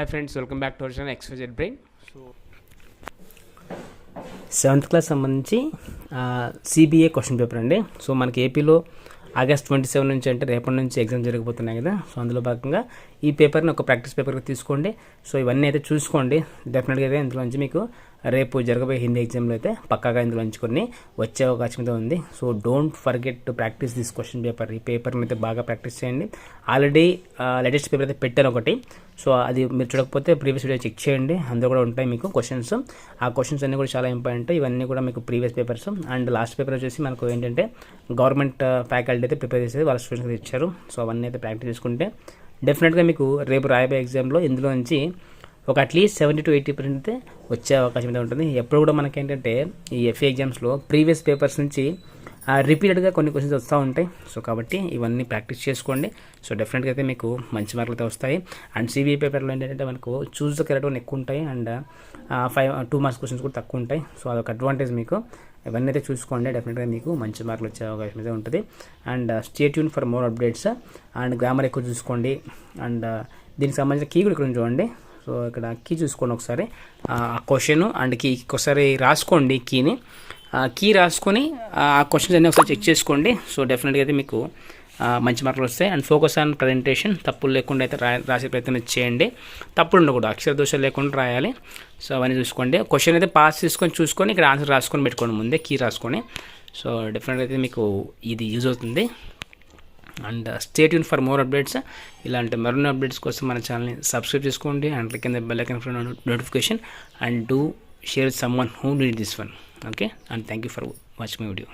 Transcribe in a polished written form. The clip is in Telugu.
Hi friends, welcome back to our channel XYZ Brain. So 7th class సంబంధించి సిబిఏ క్వశ్చన్ పేపర్ అండి. సో మనకి ఏపీలో ఆగస్ట్ 27 నుంచి అంటే రేపటి నుంచి ఎగ్జామ్ జరగబోతున్నాయి కదా. సో అందులో భాగంగా ఈ పేపర్ని ఒక ప్రాక్టీస్ పేపర్గా తీసుకోండి. సో ఇవన్నీ అయితే చూసుకోండి. డెఫినెట్గా అయితే ఇందులోంచి మీకు రేపు జరగబోయే హిందీ ఎగ్జామ్లో అయితే పక్కాగా ఇందులోంచి కొన్ని వచ్చే అవకాశం అయితే ఉంది. So don't forget to practice this question paper. ఈ పేపర్ని అయితే బాగా ప్రాక్టీస్ చేయండి. ఆల్రెడీ లేటెస్ట్ పేపర్ అయితే పెట్టాను ఒకటి. సో అది మీరు చూడకపోతే ప్రీవియస్ వీడియో చెక్ చేయండి, అందులో కూడా ఉంటాయి మీకు క్వశ్చన్స్. ఆ క్వశ్చన్స్ అన్నీ కూడా చాలా ఇంపార్టెంట్. ఇవన్నీ కూడా మీకు previous papers. And last paper వచ్చేసి మనకు ఏంటంటే గవర్నమెంట్ ఫ్యాకల్టీ అయితే ప్రిపేర్ చేసేది వాళ్ళ స్టూడెంట్స్ ఇచ్చారు. సో అవన్నీ అయితే ప్రాక్టీస్ చేసుకుంటే డెఫినెట్గా మీకు రేపు రాయబోయే ఎగ్జామ్లో ఇందులో నుంచి ఒక అట్లీస్ట్ 70 to 80% అయితే వచ్చే అవకాశం అయితే ఉంటుంది. ఎప్పుడు కూడా మనకి ఏంటంటే ఈ ఎఫ్ఏ ఎగ్జామ్స్లో ప్రీవియస్ పేపర్స్ నుంచి రిపీటెడ్గా కొన్ని క్వశ్చన్స్ వస్తూ ఉంటాయి. సో కాబట్టి ఇవన్నీ ప్రాక్టీస్ చేసుకోండి. సో డెఫినెట్గా అయితే మీకు మంచి మార్కులు అయితే వస్తాయి. అండ్ సిబిఐ పేపర్లో ఏంటంటే మనకు చూస్ ద కరెక్ట్ వన్ ఎక్కువ ఉంటాయి అండ్ 2 మార్క్స్ క్వశ్చన్స్ కూడా తక్కువ ఉంటాయి. సో అదొక అడ్వాంటేజ్ మీకు. ఇవన్నీ అయితే చూసుకోండి, డెఫినెట్గా మీకు మంచి మార్కులు వచ్చే అవకాశం అయితే ఉంటుంది. And stay tune for more updates. And grammar ఎక్కువ చూసుకోండి. అండ్ దీనికి సంబంధించిన కీ కూడా ఇక్కడ చూడండి. సో ఇక్కడ కీ చూసుకోండి ఒకసారి, ఆ క్వశ్చన్ అండ్ కీ ఒకసారి రాసుకోండి. కీ రాసుకొని ఆ క్వశ్చన్స్ అన్నీ ఒకసారి చెక్ చేసుకోండి. సో డెఫినెట్గా అయితే మీకు మంచి మార్కులు వస్తాయి. And focus on presentation. తప్పులు లేకుండా అయితే రాసే ప్రయత్నం చేయండి. తప్పులు ఉండకూడదు, అక్షర దోషాలు లేకుండా రాయాలి. సో అవన్నీ చూసుకోండి. క్వశ్చన్ అయితే పాస్ చేసుకొని చూసుకొని ఇక్కడ ఆన్సర్ రాసుకొని పెట్టుకోండి ముందే, కీ రాసుకొని. సో డెఫినెట్గా అయితే మీకు ఇది యూజ్ అవుతుంది. And stay tune for more updates. ఇలాంటి మరిన్ని అప్డేట్స్ కోసం మన ఛానల్ని సబ్స్క్రైబ్ చేసుకోండి and click in the bell icon for notification and do share someone who need this one. Okay, and thank you for watching my video.